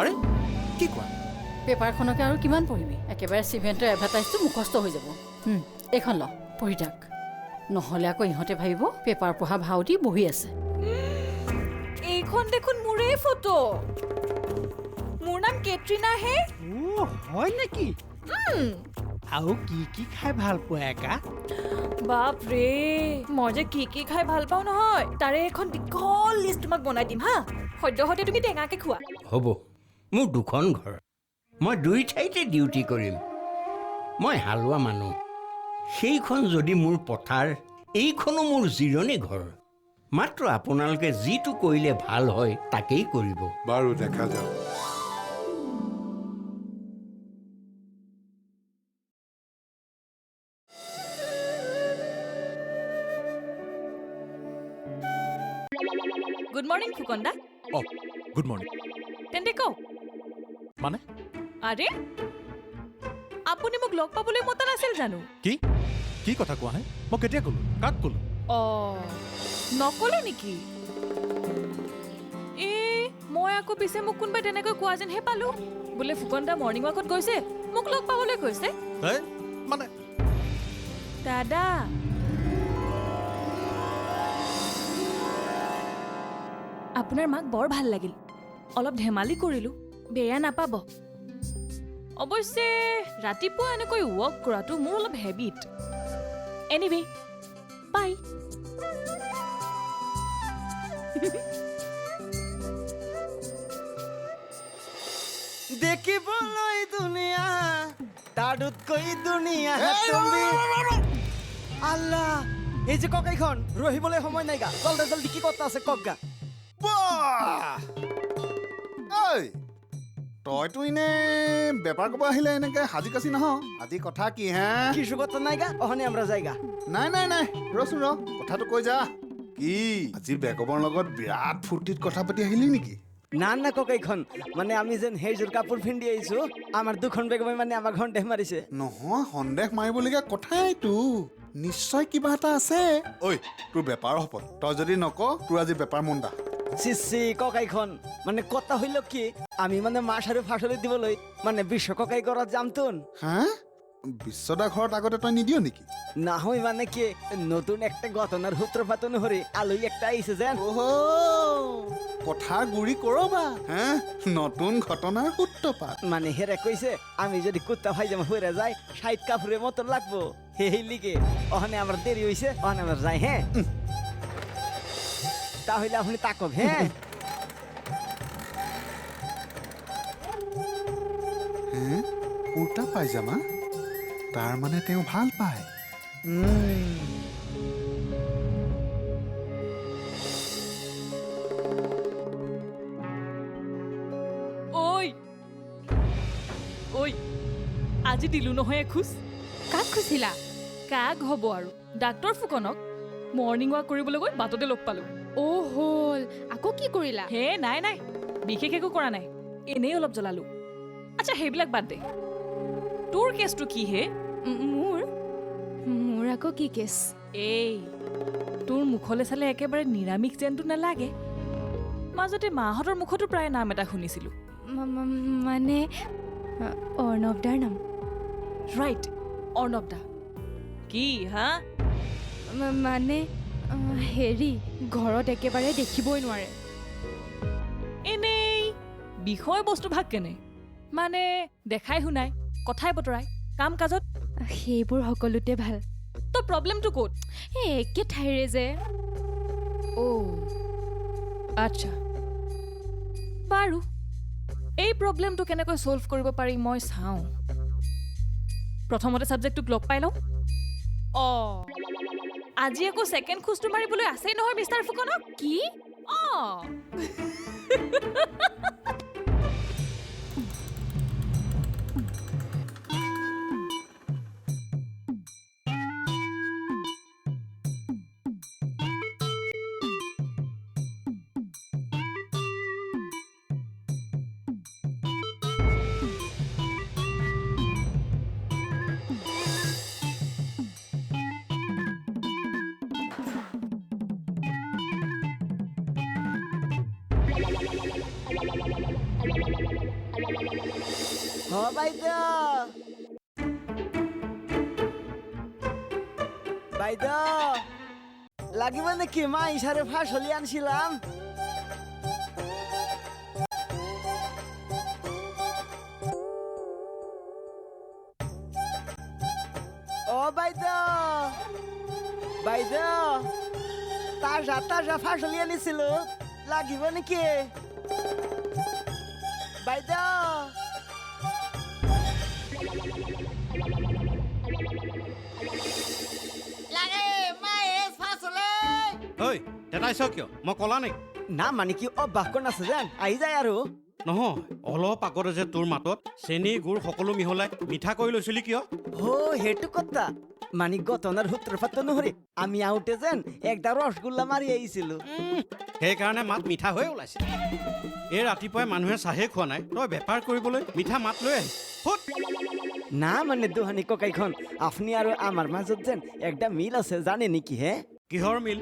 আৰে কি কোৱা? পেপাৰখনকে আৰু কিমান পঢ়িবি? একেবাৰে চিভেণ্টৰ এডভাৰটাইজটো মুখস্থ হৈ যাব। এইখন ল, পঢ়ি থাক। নহ'লে আকৌ ইহঁতে ভাবিব পেপাৰ পঢ়া ভাও দি বহি আছে। এইখন দেখোন মোৰেই ফটো। মোৰ নাম কেটৰিনা হে। হয় নেকি? আৰু কি কি খাই ভাল পোৱা একা? বাপৰে, মই যে কি কি খাই ভাল পাওঁ নহয়, তাৰে এখন দীঘল লিষ্ট তোমাক বনাই দিম হা। সদ্যহতে তুমি টেঙাকে খোৱা। হ'ব, মোৰ দুখন ঘৰ, মই দুই ঠাইতে ডিউটি কৰিম। মই হালোৱা মানুহ, সেইখন যদি মোৰ পথাৰ, এইখনো মোৰ জিৰণি ঘৰ। মাত্ৰ আপোনালোকে যিটো কৰিলে ভাল হয় তাকেই কৰিব। বাৰু দেখা যাওক। গুড মৰ্ণিং ফুকন দা। Good morning. তেন্তে কওক। মানে আৰে, আপুনি মোক লগ পাবলৈ মতা নাছিল জানো? কি কি কথা কোৱা হে? মই কেতিয়া ক'লো? কাক ক'লো? নকলে নেকি? মই আকৌ পিছে মোক কোনোবাই তেনেকৈ কোৱা যেনহে পালো। বোলে ফুকন দা মৰ্ণিং ৱাকত গৈছে, মোক লগ পাবলৈ কৈছে। মানে দাদা, আপোনাৰ মাক বৰ ভাল লাগিল। অলপ ধেমালি কৰিলো, বেয়া নাপাব। অৱশ্যে ৰাতিপুৱা এনেকৈ ৱাক কৰাটো মোৰ অলপ হেবিট। এনিৱে, বাই। দেখিবলৈ দুনিয়া তাতকৈ দুনিয়া তুমি। আল্লাহ, এই যে ককাইখন ৰহিবলৈ সময় নাইগা। জলদি জলদি কি কথা আছে ককগা। ঐ, তইতো এনে বেপাৰ কৰিব আহিলে এনেকে সাজি কাচি নাহ। আজি কথা কি হে? কিছু কথা নাইগা, অহনে আমরা যাইগা। নাই নাই নাই, ৰচোন ৰ, কথাটো কৈ যা। কি আজি বেগমৰ লগত বিৰাট ফূৰ্তিত কথা পাতি আহিলি নেকি? না না ককাইখন, মানে আমি যেন সেইযোৰ কাপোৰ পিন্ধি আহিছো, আমাৰ দুখন বেগমে মানে আমাক সন্দেহ মাৰিছে। নহয়, সন্দেহ মাৰিবলগীয়া কথাইতো। নিশ্চয় কিবা এটা আছে। ঐ, তোৰ বেপাৰ হ'ব, তই যদি নক তোৰ আজি বেপাৰ মন্দা। চিচি ককাইখন, মানে কথা হইল কি, আমি মানে মাছ আৰু ফাচলি দিবলৈ মানে বিশ্ব ককাই ঘৰত যামতোন। হা? বিশ্বদা ঘৰত আগতে তই নিদিয় নেকি? না হই মানে কি, নতুন একটা ঘটনার সূত্রপাত অনুসৰি আলহী একটা আহিছে যেন। ওহো, কথা গুৰি কৰবা হে? নতুন ঘটনাৰ সূত্ৰপাত। মানে হেরে কইছে আমি যদি কুত্তা ভাইজামা হইরা যাই 60 কাপড়ের মতো লাগবো। এই লিগে ওখানে আমার দেরি হইছে, ওখানে আমার যাই। হ্যাঁ, তাহলে আপনি তাকব। হ্যাঁ, কুৰ্তা পায়জামা, তাৰ মানে তেওঁ ভাল পায়। ঐ ঐ, আজি দিলো নহয় এখোজ। কাক খুচিলা? কাক হ'ব আৰু, ডাক্তৰ ফুকনক। মৰ্ণিং ৱাক কৰিবলৈ গৈ বাটতে লগ পালো। অ' হ'ল, আকৌ কি কৰিলা? হে নাই নাই, বিশেষ একো কৰা নাই, এনেই অলপ জ্বলালো। আচ্ছা, সেইবিলাক বাদ দে, তোৰ কেছটো কি হে? মোৰ আকৌ কি কেছ? এই, তোৰ মুখলৈ চালে একেবাৰে নিৰামিষ যেনটো নালাগে। মাজতে মাহঁতৰ মুখতো প্ৰায় নাম এটা শুনিছিলো। মানে অৰ্ণৱ দাৰ নাম। ৰাইট, অৰ্ণৱ দা। কি হা? মানে হেৰি, ঘৰত একেবাৰে দেখিবই নোৱাৰে। এনেই বিষয় বস্তু ভাগ কেনে? মানে দেখাই শুনাই, কথাই বতৰাই, কাম কাজত? সেইবোৰ সকলোতে ভাল। তোৰ প্ৰব্লেমটো ক'ত? একে ঠাইৰে যে। আচ্ছা, বাৰু, এই প্ৰব্লেমটো কেনেকৈ ছল্ভ কৰিব পাৰি মই চাওঁ। প্ৰথমতে ছাবজেক্টটোক লগ পাই লওঁ। আজি আকৌ ছেকেণ্ড খোজটো মাৰিবলৈ আছেই নহয় মিষ্টাৰ ফুকনক। কি? বাইদেউ বাইদেউ লাগিব নেকি মা ইচাৰে ফাৰ্চলি আনছিলাম বাইদেউ বাইদেউ তাজা ফাৰ্চলি আনিছিলো লাগিব নেকি বাইদেউ ঐ তেতাইছ কিয় মই ক'লা নেকি না মানে কি অভ্যাস কৰা নাছে যেন আহি যায় আৰু নহয় অলপ আগতে যে তোৰ মাতত চেনি গুড় সকলো মিহলাই মিঠা কৰি লৈছিলি কিয় সেইটো কথা মানে ঘটনাৰ সূত্ৰপাত নহৰি আমি আহোঁতে যেন একটা ৰসগোল্লা মাৰি আহিছিলো সেইকাৰণে মাত মিঠা হৈ ওলাইছে এই ৰাতিপুৱাই মানুহে চাহে খোৱা নাই তই বেপাৰ কৰিবলৈ মিঠা মাত লৈ আহি ফুট না মানে দোহানি ককাইখন আপুনি আৰু আমাৰ মাজত যেন একটা মিল আছে জানে নেকি হে কিহৰ মিল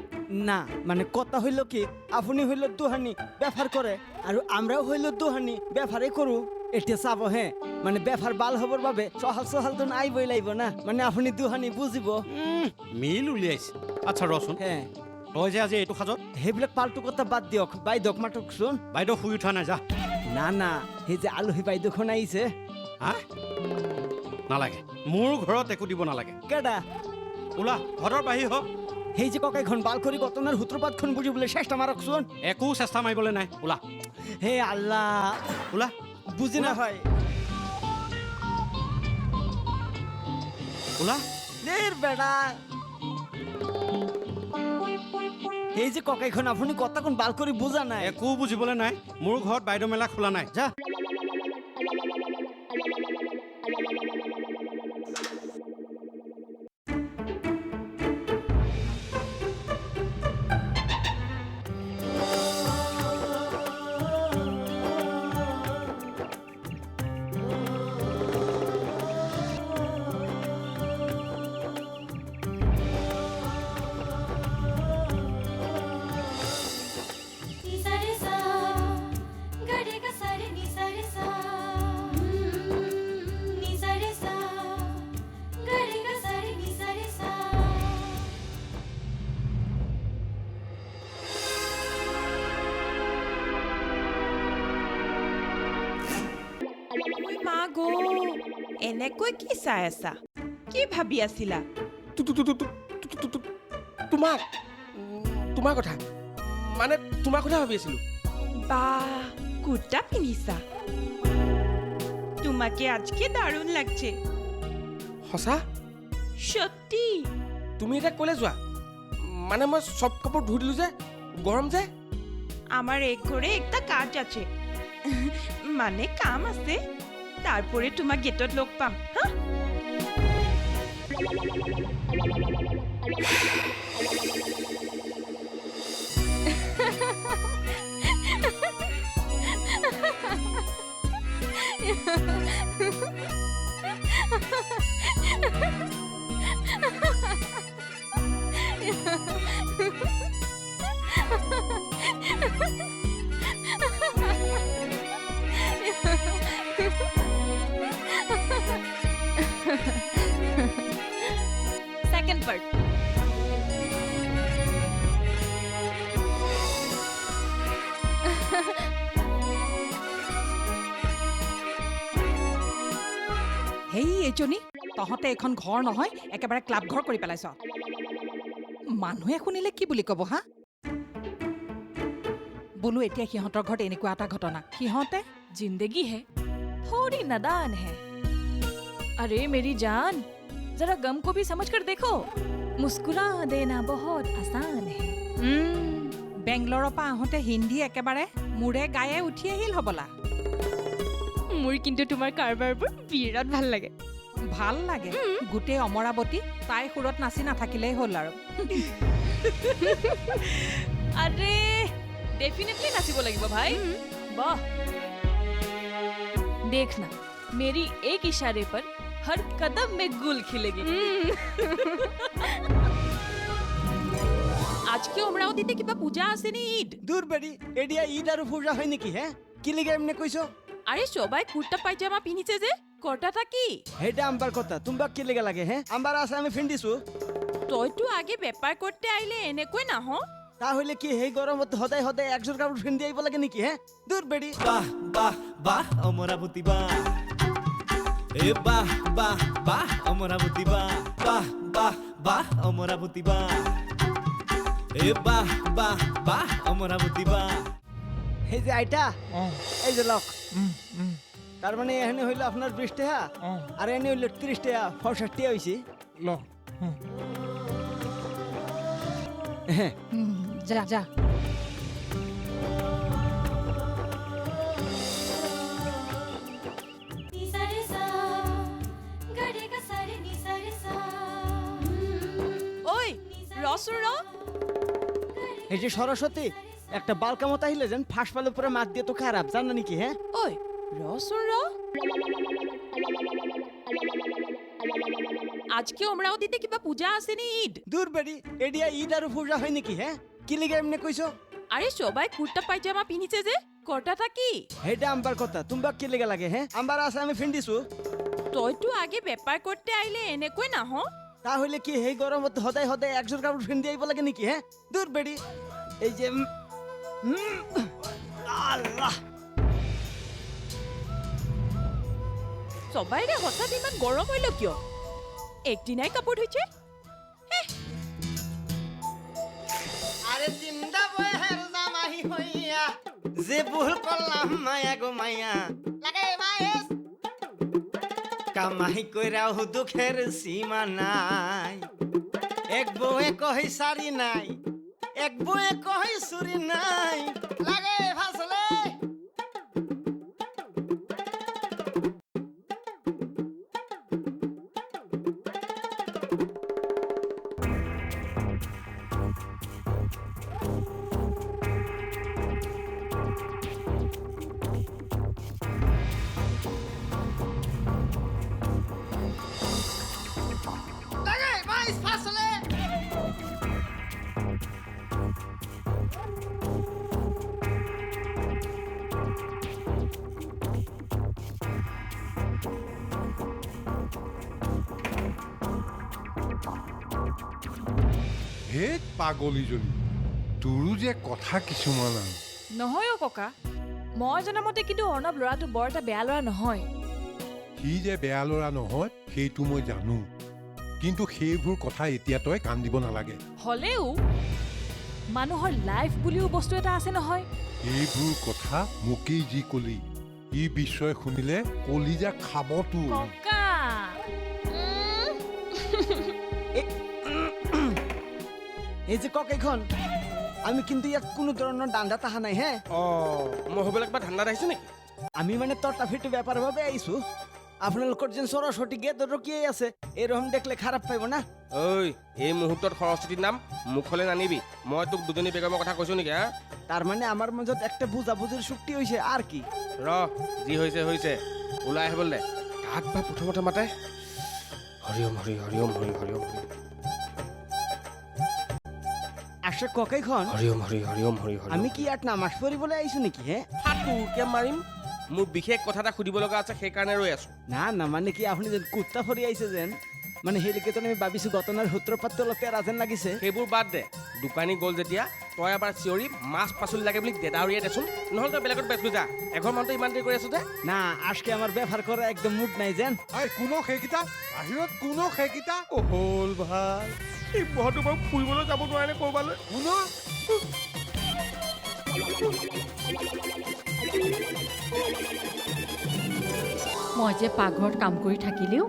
না মানে কথা হইল কি আপুনি হইল দোহানি বেপার করে আর আমরাও হইল দোহানি বেপারে করু এটা চাব হে মানে বেপার ভাল হবার বাবে সহাল তো আইবই লাগিব না মানে আপুনি দোহানি বুজিব মিল উলিয়াইছে আচ্ছা ৰচোন হে তই যে আজি এইটো সাজত সেইবিলাক পাল্টু কথা বাদ দিয়ক বাইদেউক মাতকচোন বাইদেউ শুই উঠা নাই যা না সেই যে আলহী বাইদেউখন আহিছে হা নালাগে মোৰ ঘৰত একো দিব নালাগে কেডা ওলা ঘৰৰ বাহিৰ হ সেই যে ককাইখন বাল কৰি ঘটনাৰ সূত্ৰপাতখন বুজিবলৈ চেষ্টা মাৰকচোন একো চেষ্টা মাৰিবলৈ নাই ওলা হে আল্লাহ ওলা বুজি নাপায় ওলা নেৰ বেড়া এই যে ককাইখন আপুনি কথাখন বাল কৰি বুজা নাই একো বুজিবলৈ নাই মোৰ ঘৰত বাইদেউ মেলা খোলা নাই যা এনেকৈ কি চাই আছা কি ভাবি আছিলা তোমাৰ কথা মানে তোমাৰ কথা ভাবি আছিলো বা কুৰ্তা পিন্ধিছা তোমাকে আজকে দাৰুণ লাগছে সঁচা সত্যি তুমি এটা কলে যোৱা মানে মই সব কাপোৰ ধুই দিলো যে গৰম যে আমার এক ঘরে একটা কাজ আছে মানে কাম আছে তারপরে তোমাক গেটত লগ পাম হা Second part. হেই এইজনী তহঁতে এখন ঘৰ নহয় একেবাৰে ক্লাব ঘৰ কৰি পেলাইছ মানুহে শুনিলে কি বুলি ক'ব হা বোলো এতিয়া সিহঁতৰ ঘৰত এনেকুৱা এটা ঘটনা সিহঁতে जिंदगी है थोड़ी नादान है अरे मेरी जान जरा गम को भी समझ कर देखो मुस्कुरा देना बहुत आसान है বেংগলোৰৰ পৰা আহোঁতে হিন্দী একেবাৰে মূৰে গায়ে উঠি আহিল হ'বলা মোৰ কিন্তু তোমাৰ কাৰবাৰবোৰ বিৰাট ভাল লাগে ভাল লাগে গোটেই অমৰাৱতী তাই সুৰত নাচি নাথাকিলেই হ'ল আৰু अरे डेफिनेटली नाचिब লাগিব भाई वाह देखना मेरी एक इशारे पर हर कदम में गुल खिलेगी आज के अमरावतीতে কিবা পূজা আছে নি ঈদ দূৰ বেৰি এডিয়া ঈদ আৰু পূজা হয় নেকি হে কি লিগে এমনে কৈছ আরে সবাই কুর্তা পায়জামা পিনিছে যে কটাটা কি হেটা আমবার কথা তোমাক কি লেগে লাগে হ্যাঁ আমবার আছে আমি ফিন্দিছো তইতো আগে বেপার করতে আইলে এনেকৈ নাহ তাহলে কি এই গরমত সদায় সদায় একজোর কাপড় ফিন্দি আইব লাগে নাকি হ্যাঁ দূর বেড়ি বাহ বাহ বাহ অমরাবতী বাহ এ বাহ বাহ বাহ অমরাবতী বাহ বাহ বাহ বাহ অমরাবতী বাহ এ বাহ বাহ বাহ অমরাবতী বাহ এই যে আইটা এই যে লক তার মানে এখানে হইলো আপনার 20 টাকা আর এনে হইলো 30 টাকা 65 টাকা হইছে ল হ্যাঁ যা যা ওই রসুন র এই যে সরস্বতী একটা বালকামত আহিলে যেন ফাঁস পালে পুরো মাত দিয়ে তো খারাপ জানো নাকি হ্যাঁ ওই রসুন র আজকে অমরাবতীতে কিবা পূজা আছে নি ঈদ দূর বেড়ি এডিয়া ঈদ আর পূজা হয় নাকি হ্যাঁ কি লিগে এমনি কইছো আরে সবাই কুর্তা পায়জামা পিনিছে যে কটাটা কি হেটা আমবার কথা তোমাক কি লেগে লাগে হ্যাঁ আমবার আছে আমি ফিন্দিছো তইতো আগে বেপার করতে আইলে এনেকৈ নাহ তাহলে কি এই গরমত সদায় সদায় একজোর কাপড় ফিন্দি আইব লাগে নাকি হ্যাঁ দূর বেড়ি এই যে আল্লাহ সবাইৰে হঠাৎ ইমান গৰম হইল কিয় একদিনাই কাপোৰ ধুইছে আরে জিন্দা বয় হের জামাহি হইয়া যে ভুল করলাম মায়া গো মায়া লাগে মায়েস কামাই কইরাও দুঃখের সীমা নাই এক বউয়ে কই সারি নাই এক বউয়ে কই সুরি নাই লাগে ফাসলে হে পাগলীজনী তোৰো যে কথা কিছুমান আৰু নহয় অ' ককা মই জনামতে কিন্তু অৰ্ণৱ ল'ৰাটো বৰ এটা বেয়া ল'ৰা নহয় সি যে বেয়া ল'ৰা নহয় সেইটো মই জানো কিন্তু সেইবোৰ কথা এতিয়া তই কাণ দিব নালাগে হ'লেও মানুহৰ লাইফ বুলিও বস্তু এটা আছে নহয় এইবোৰ কথা মোকেই যি কলি ই বিষয় শুনিলে কলিজা খাবতো ককা এই যে ককেইখন আমি কিন্তু ইয়াত কোনো ধৰণৰ দাণ্ডা তাহা নাই হ্যাঁ মই হবলৈ কিবা ধান্দাত আহিছো নেকি আমি মানে তটা ফিটু ব্যাপার ভাবে আইছো আপোনালোকৰ যেন সৰস্বতী গেট ৰকিয়ে আছে এৰকম দেখলে খাৰাপ পাইব না ঐ এই মুহূৰ্তত সৰস্বতীৰ নাম মুখলৈ নানিবি মই তোক দুজনী বেগমৰ কথা কৈছো নেকি হা তাৰ মানে আমাৰ মাজত একটা বুজাবুজিৰ চুক্তি হইছে আৰ কি ৰ যি হৈছে হৈছে ওলাই আহিবলৈ দে কাক বা প্ৰথমতে মাতে হৰিওম হৰি হৰিওম হৰি হৰিওম হৰি আসে ককেইখন হৰিওম হৰি হৰিওম হৰি হৰি আমি কি ইয়াত নামাজ পঢ়িবলৈ আহিছো নেকি হে ফাটুকে মাৰিম মোৰ বিশেষ কথা এটা সুধিব লগা আছে সেইকাৰণে ৰৈ আছো না না মানে কি আপুনি যেন কুত্তা ফৰি আহিছে যেন মানে সেইলৈকে তো আমি ভাবিছো ঘটনাৰ সূত্ৰপাতটো অলপ তেৰা যেন লাগিছে সেইবোৰ বাদ দে দোকানী গ'ল যেতিয়া তই এবাৰ চিঞৰি মাছ পাচলি লাগে বুলি দেদাউৰিয়াই দেচোন নহ'লে তই বেলেগত বেচলো যা এঘৰ মানুহটো ইমান দেৰি কৰি আছো যে না আজকে আমাৰ ব্যাপাৰ কৰা একদম মুড নাই যেন কোনো সেইকেইটা বাহিৰত কোনো সেইকেইটা হ'ল ভাই এই বহটো বাৰু ফুৰিবলৈ যাব নোৱাৰে নে ক'ৰবালৈ কোনো মই যে পাকঘৰত কাম কৰি থাকিলেও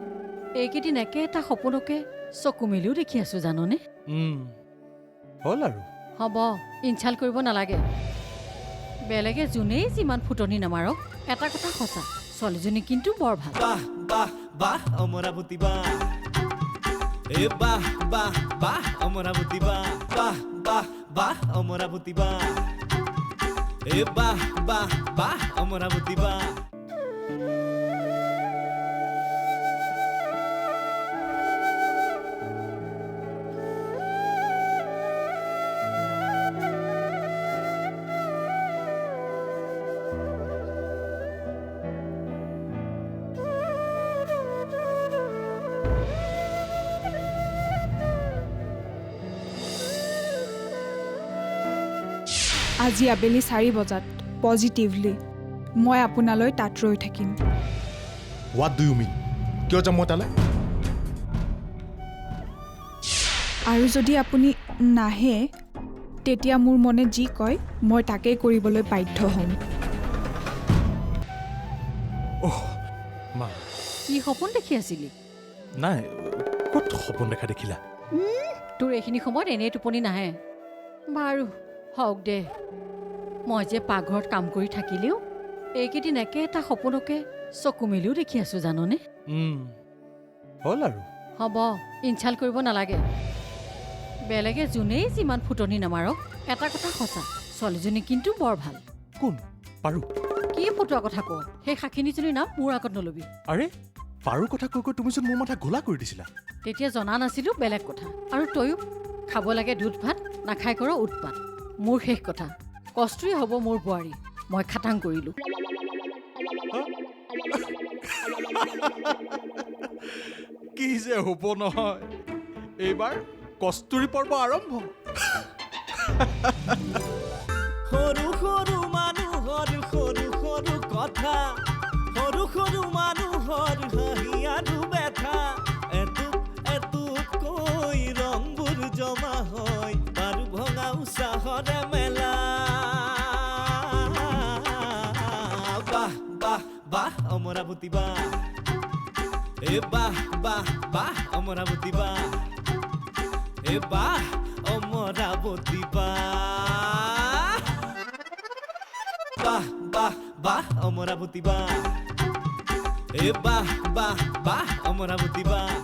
এইকেইদিন একেটা সপোনকে চকু মেলিও দেখি আছো জাননে হ'ল আৰু হ'ব ইনচাল্ট কৰিব নালাগে বেলেগে যোনেই যিমান ফুটনি নামাৰক এটা কথা সঁচা ছোৱালীজনী কিন্তু বৰ ভাল বাহ বাহ বাহ অমৰাবতী বাহ এ বাহ বাহ বাহ অমৰাবতী বাহ বাহ বাহ বাহ অমৰাবতী বাহ এ বাহ বাহ বাহ অমৰাবতী বাহ আজি আবেলি 4 বজাত পজিটিভলি মই আপোনালৈ তাত ৰৈ থাকিম। What do you mean? কিয় যাম মই তালৈ? আৰু যদি আপুনি নাহে তেতিয়া মোৰ মনে যি কয় মই তাকেই কৰিবলৈ বাধ্য হ'ম। মা, কি সপোন দেখি আছিলি? নাই, ক'ত সপোন দেখা দেখিলা? তোৰ এইখিনি সময়ত এনেই টোপনি নাহে। বাৰু হওক দে, মই যে পাকঘৰত কাম কৰি থাকিলেও এইকেইদিন একেটা সপোনকে চকু মেলিও দেখি আছো জাননে? হ'ল আৰু হ'ব, ইনচাল্ট কৰিব নালাগে। বেলেগে যোনেই যিমান ফুটনি নামাৰক, এটা কথা সঁচা, ছোৱালীজনী কিন্তু বৰ ভাল। কোন? পাৰু? কি ফটোৱা কথা কওঁ? সেই শাখিনীজনীৰ নাম মোৰ আগত নলবি। আৰে পাৰুৰ কথা কৈ কৈ তুমিচোন মোৰ মাথা ঘোলা কৰি দিছিলা। তেতিয়া জনা নাছিলো বেলেগ কথা। আৰু তয়ো খাব লাগে দুধ ভাত, নাখাই কৰ উৎপাত। মোৰ শেষ কথা, কষ্টুৰি হ'ব মোৰ বোৱাৰী, মই খাটাং কৰিলোঁ। কি যে হ'ব নহয়, এইবাৰ কস্তুৰী পৰ্ব আৰম্ভ। সৰু সৰু মানুহৰ সৰু সৰু কথা, সৰু সৰু মানুহৰ হাঁহি আৰু ব্যথা, এটুপ এটুপকৈ ৰংবোৰ জমা হয় বাৰু ভঙা উৎসাহৰে মেলা। বাহ বাহ বাহ অমৰাৱতী বাহ, এ বাহ বাহ বাহ অমৰাৱতী বাহ, এ বাহ অমৰাৱতী বাহ, বাহ বাহ বাহ অমৰাৱতী বাহ, এ বাহ বাহ বাহ অমৰাৱতী বাহ।